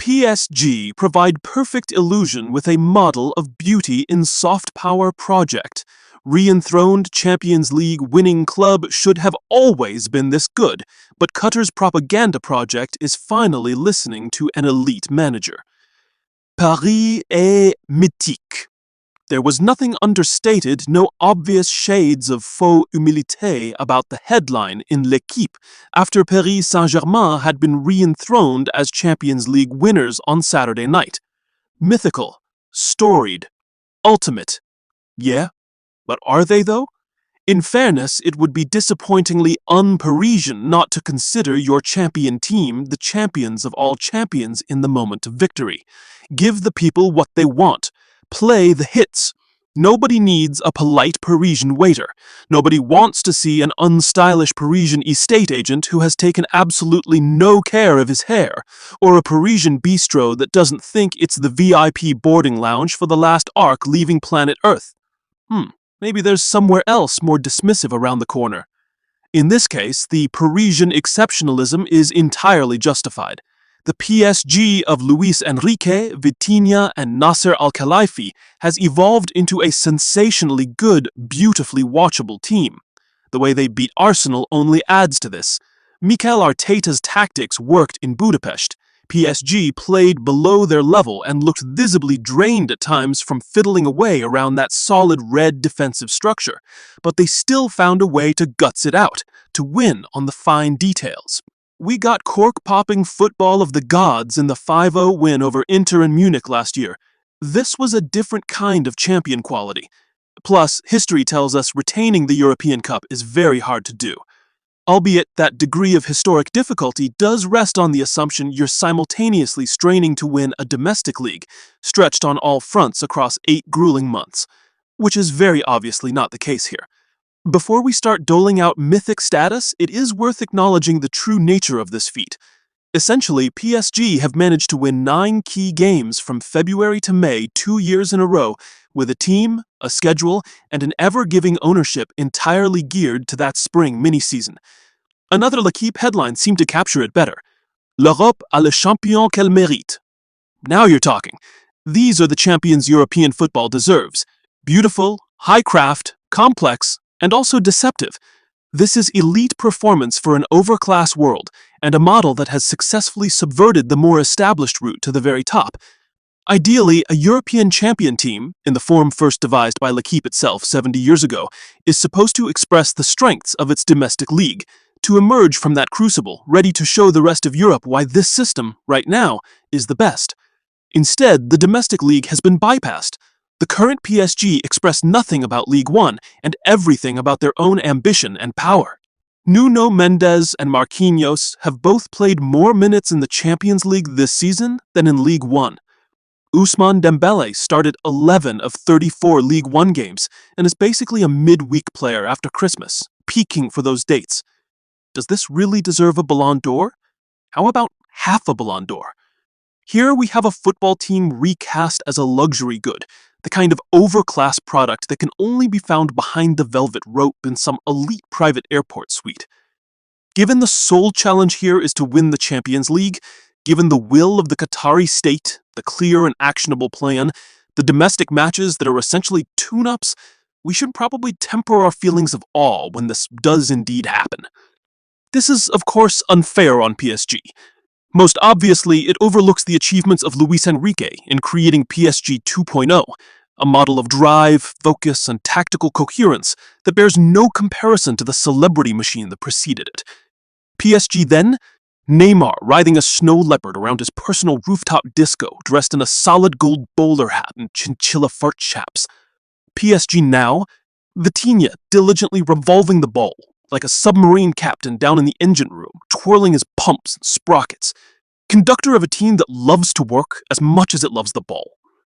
PSG provide perfect illusion with a model of beauty in soft power project. Re-enthroned Champions League winning club should have always been this good, but Qatar's propaganda project is finally listening to an elite manager. Paris est mythique. There was nothing understated, no obvious shades of faux humilité about the headline in L'Équipe after Paris Saint-Germain had been re-enthroned as Champions League winners on Saturday night. Mythical, storied, ultimate. Yeah, but are they though? In fairness, it would be disappointingly un-Parisian not to consider your champion team the champions of all champions in the moment of victory. Give the people what they want. Play the hits. Nobody needs a polite Parisian waiter. Nobody wants to see an unstylish Parisian estate agent who has taken absolutely no care of his hair, or a Parisian bistro that doesn't think it's the VIP boarding lounge for the last ark leaving planet Earth. Maybe there's somewhere else more dismissive around the corner. In this case, the Parisian exceptionalism is entirely justified. The PSG of Luis Enrique, Vitinha, and Nasser Al-Khelaifi has evolved into a sensationally good, beautifully watchable team. The way they beat Arsenal only adds to this. Mikel Arteta's tactics worked in Budapest. PSG played below their level and looked visibly drained at times from fiddling away around that solid red defensive structure, but they still found a way to guts it out, to win on the fine details. We got cork-popping football of the gods in the 5-0 win over Inter and Munich last year. This was a different kind of champion quality. Plus, history tells us retaining the European Cup is very hard to do. Albeit that degree of historic difficulty does rest on the assumption you're simultaneously straining to win a domestic league, stretched on all fronts across 8 grueling months, which is very obviously not the case here. Before we start doling out mythic status, it is worth acknowledging the true nature of this feat. Essentially, PSG have managed to win 9 key games from February to May 2 years in a row, with a team, a schedule, and an ever-giving ownership entirely geared to that spring mini-season. Another L'Équipe headline seemed to capture it better. L'Europe a le champion qu'elle mérite. Now you're talking. These are the champions European football deserves. Beautiful, high craft, complex, and also deceptive. This is elite performance for an overclass world, and a model that has successfully subverted the more established route to the very top. Ideally, a European champion team, in the form first devised by L'Équipe itself 70 years ago, is supposed to express the strengths of its domestic league, to emerge from that crucible, ready to show the rest of Europe why this system, right now, is the best. Instead, the domestic league has been bypassed. The current PSG express nothing about League One and everything about their own ambition and power. Nuno Mendes and Marquinhos have both played more minutes in the Champions League this season than in League One. Ousmane Dembele started 11 of 34 League One games and is basically a midweek player after Christmas, peaking for those dates. Does this really deserve a Ballon d'Or? How about half a Ballon d'Or? Here we have a football team recast as a luxury good, the kind of overclass product that can only be found behind the velvet rope in some elite private airport suite. Given the sole challenge here is to win the Champions League, given the will of the Qatari state, the clear and actionable plan, the domestic matches that are essentially tune-ups, we should probably temper our feelings of awe when this does indeed happen. This is, of course, unfair on PSG. Most obviously, it overlooks the achievements of Luis Enrique in creating PSG 2.0, a model of drive, focus, and tactical coherence that bears no comparison to the celebrity machine that preceded it. PSG then? Neymar riding a snow leopard around his personal rooftop disco, dressed in a solid gold bowler hat and chinchilla fart chaps. PSG now? Vitinha diligently revolving the ball, like a submarine captain down in the engine room, twirling his pumps and sprockets. Conductor of a team that loves to work as much as it loves the ball.